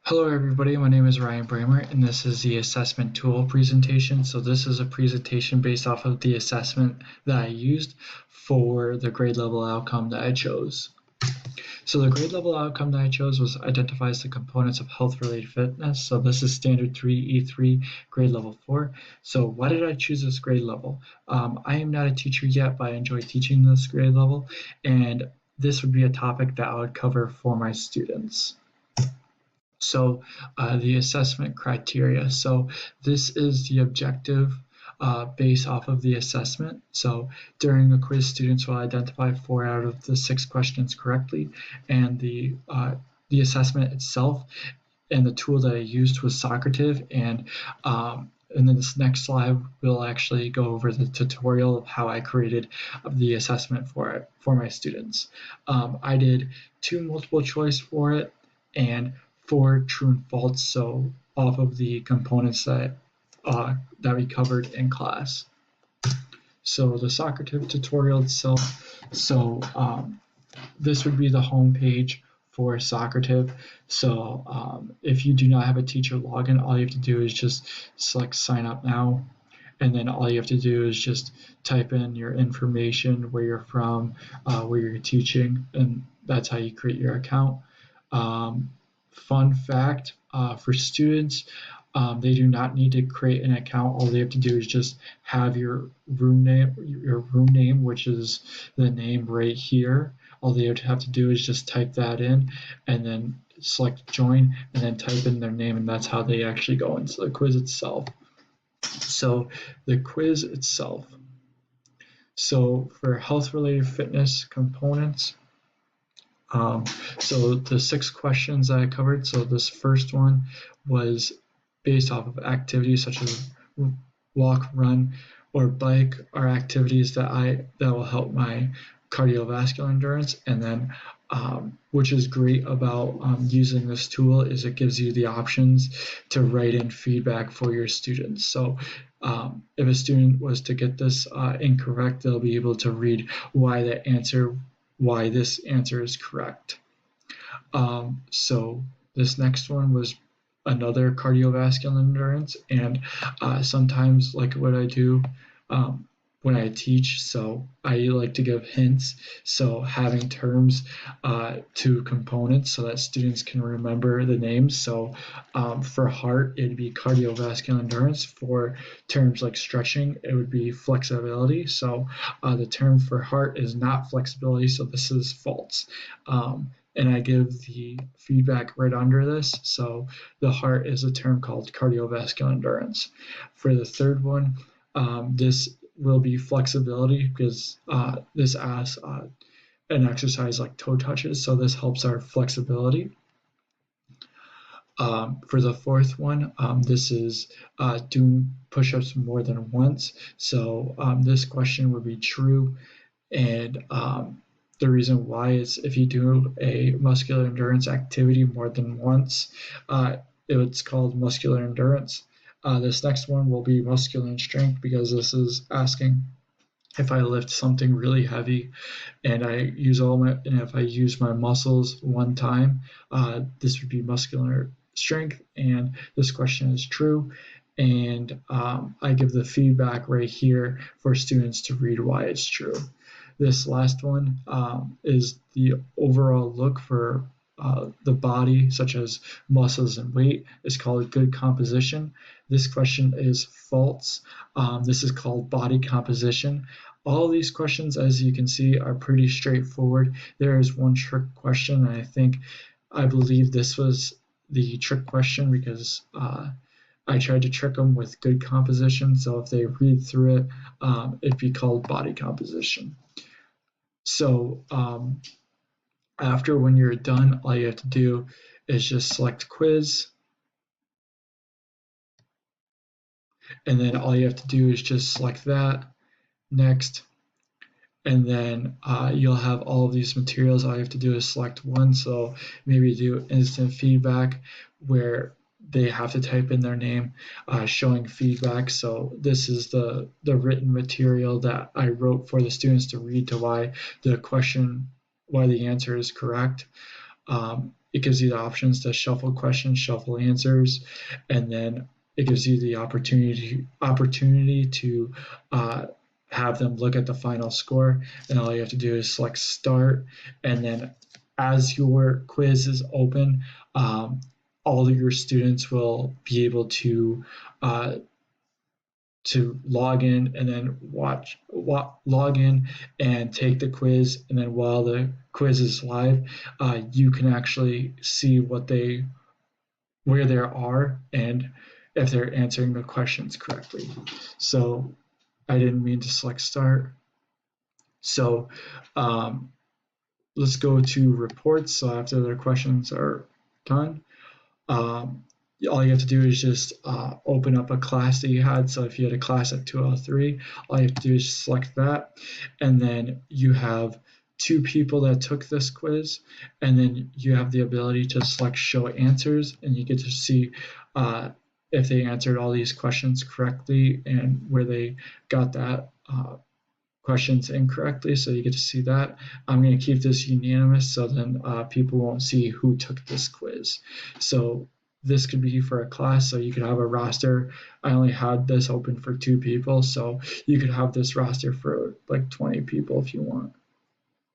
Hello everybody, my name is Ryan Bramer and this is the assessment tool presentation. So this is a presentation based off of the assessment that I used for the grade level outcome that I chose. So the grade level outcome that I chose was identifies the components of health related fitness. So this is standard 3E3 grade level 4. So why did I choose this grade level? I am not a teacher yet, but I enjoy teaching this grade level, and this would be a topic that I would cover for my students. So the assessment criteria. So this is the objective based off of the assessment. So during the quiz, students will identify 4 out of the 6 questions correctly, and the assessment itself and the tool that I used was Socrative, and then this next slide will actually go over the tutorial of how I created the assessment for my students. I did 2 multiple choice for it and 4 true and false, so off of the components that we covered in class. So the Socrative tutorial itself, this would be the home page for Socrative. So if you do not have a teacher login, all you have to do is just select sign up now, and then all you have to do is just type in your information, where you're from, where you're teaching, and that's how you create your account. Fun fact for students, they do not need to create an account. All they have to do is just have your room name, which is the name right here. All they have to do is just type that in and then select join and then type in their name, and that's how they actually go into the quiz itself. So the quiz itself. So for health related fitness components, so the 6 questions that I covered, so this first one was based off of activities such as walk, run, or bike, are activities that will help my cardiovascular endurance. And then which is great about using this tool is it gives you the options to write in feedback for your students. So if a student was to get this incorrect, they'll be able to read why this answer is correct. So this next one was another cardiovascular endurance, and sometimes, like what I do when I teach, so I like to give hints, so having terms to components so that students can remember the names. So for heart, it'd be cardiovascular endurance. For terms like stretching, it would be flexibility. So the term for heart is not flexibility, so this is false. And I give the feedback right under this. So the heart is a term called cardiovascular endurance. For the third one, this will be flexibility, because this asks an exercise like toe touches, so this helps our flexibility. For the fourth one, this is doing push-ups more than once. So this question would be true, and the reason why is if you do a muscular endurance activity more than once, it's called muscular endurance. This next one will be muscular strength, because this is asking if I lift something really heavy and if I use my muscles one time, this would be muscular strength, and this question is true. And I give the feedback right here for students to read why it's true. This last one is the overall look for the body, such as muscles and weight, is called good composition. This question is false. This is called body composition. All these questions, as you can see, are pretty straightforward. There is one trick question, and I believe this was the trick question, because I tried to trick them with good composition. So if they read through it, it'd be called body composition. So after, when you're done, all you have to do is just select quiz, and then all you have to do is just select that, next, and then you'll have all of these materials. All you have to do is select one. So maybe do instant feedback, where they have to type in their name, showing feedback. So this is the written material that I wrote for the students to read to why the answer is correct. it gives you the options to shuffle questions, shuffle answers, and then it gives you the opportunity to have them look at the final score. And all you have to do is select start, and then as your quiz is open, all of your students will be able uh, to log in and then log in and take the quiz, and then while the quiz is live, you can actually see where they are and if they're answering the questions correctly. So I didn't mean to select start. So um, let's go to reports. So after their questions are done, um, all you have to do is just open up a class that you had. So if you had a class at 203, all you have to do is select that, and then you have two people that took this quiz, and then you have the ability to select show answers, and you get to see if they answered all these questions correctly and where they got that questions incorrectly, so you get to see that. I'm going to keep this unanimous so then people won't see who took this quiz. So this could be for a class, so you could have a roster. I only had this open for 2 people, so you could have this roster for like 20 people if you want.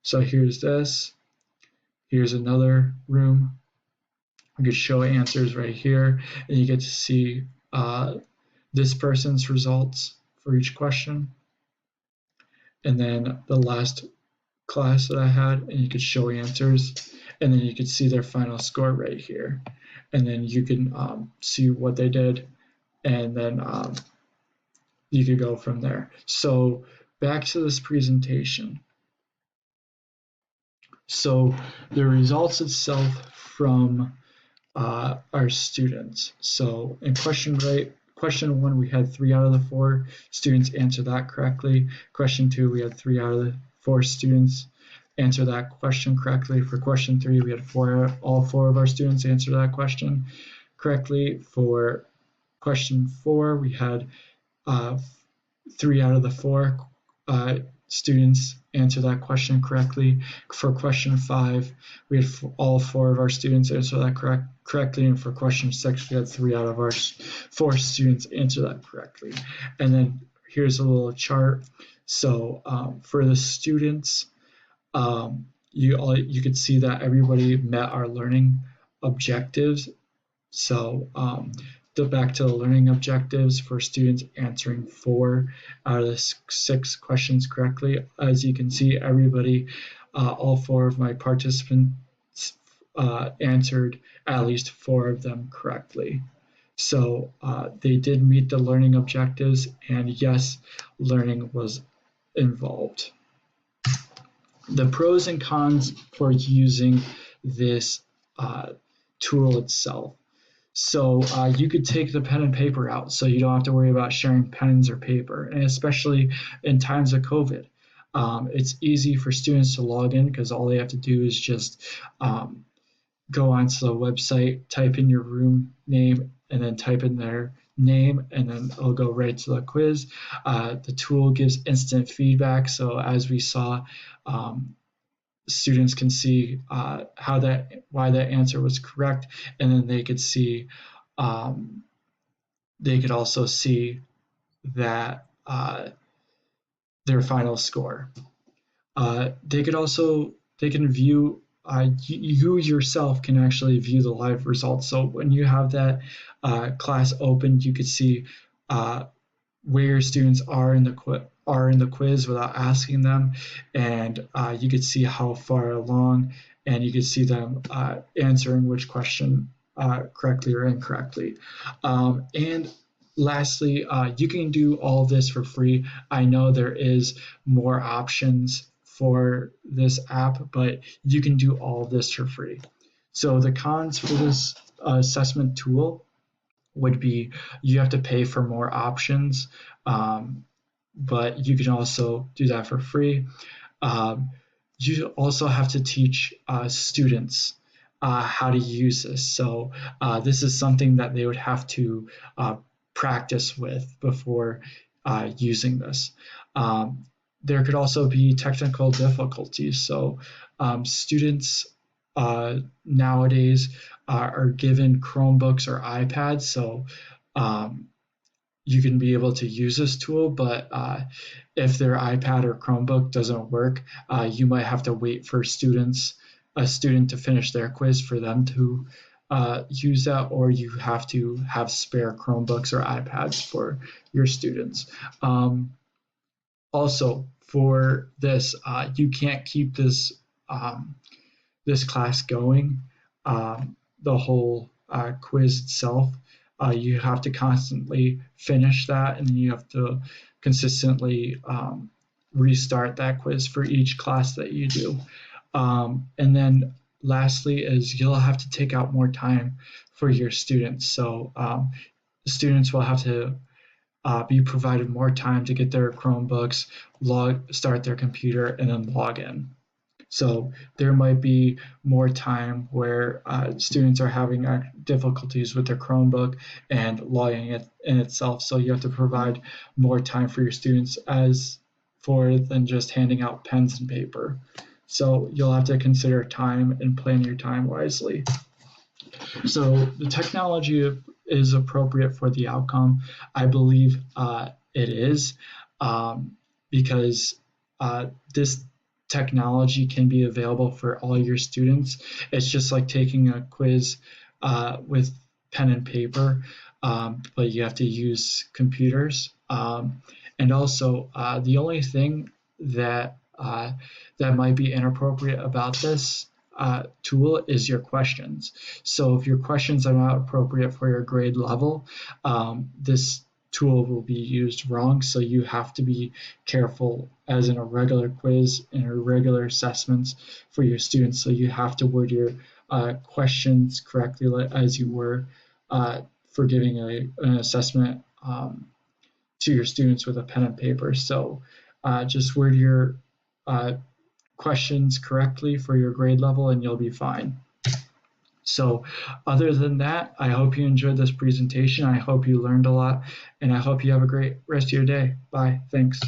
So here's this. Here's another room. You could show answers right here, and you get to see this person's results for each question. And then the last class that I had, and you could show answers, and then you could see their final score right here, and then you can see what they did, and then you could go from there. So back to this presentation. So the results itself from our students. So in question 1, we had 3 out of the 4 students answer that correctly. Question 2, we had 3 out of the 4 students answer that question correctly. For question 3, we had all 4 of our students answer that question correctly. For question 4, we had 3 out of the 4 students answer that question correctly. For question 5, we had all 4 of our students answer that correctly, and for question 6, we had 3 out of our 4 students answer that correctly. And then here's a little chart. So for the students, you could see that everybody met our learning objectives. So back to the learning objectives for students answering 4 out of the 6 questions correctly. As you can see, everybody, all 4 of my participants answered at least 4 of them correctly. So they did meet the learning objectives, and yes, learning was involved. The pros and cons for using this tool itself. So you could take the pen and paper out, so you don't have to worry about sharing pens or paper, and especially in times of COVID. It's easy for students to log in because all they have to do is just go onto the website, type in your room name, and then type in their name, and then it'll go right to the quiz. The tool gives instant feedback, so as we saw, students can see why that answer was correct, and then they could see they could also see that their final score. They can view you yourself can actually view the live results. So when you have that class open, you could see where students are in the quiz without asking them, and you could see how far along, and you could see them answering which question correctly or incorrectly. And lastly, you can do all of this for free. I know there is more options for this app, but you can do all of this for free. So the cons for this assessment tool would be you have to pay for more options, but you can also do that for free. You also have to teach students how to use this. So this is something that they would have to practice with before using this. There could also be technical difficulties. So students nowadays are given Chromebooks or iPads, so um, you can be able to use this tool, but if their iPad or Chromebook doesn't work, you might have to wait for a student to finish their quiz for them to use that, or you have to have spare Chromebooks or iPads for your students. Also, for this, you can't keep um, this class going, the whole quiz itself. You have to constantly finish that, and then you have to consistently restart that quiz for each class that you do. And then lastly is you'll have to take out more time for your students. So students will have to be provided more time to get their Chromebooks, start their computer, and then log in. So there might be more time where students are having difficulties with their Chromebook and logging it in itself. So you have to provide more time for your students as for than just handing out pens and paper. So you'll have to consider time and plan your time wisely. So the technology is appropriate for the outcome. I believe it is because this technology can be available for all your students. It's just like taking a quiz with pen and paper, but you have to use computers. And also, the only thing that might be inappropriate about this tool is your questions. So if your questions are not appropriate for your grade level, this tool will be used wrong. So you have to be careful as in a regular quiz and irregular assessments for your students. So you have to word your questions correctly as you were for giving an assessment to your students with a pen and paper. So just word your questions correctly for your grade level and you'll be fine. So other than that, I hope you enjoyed this presentation. I hope you learned a lot and I hope you have a great rest of your day. Bye. Thanks.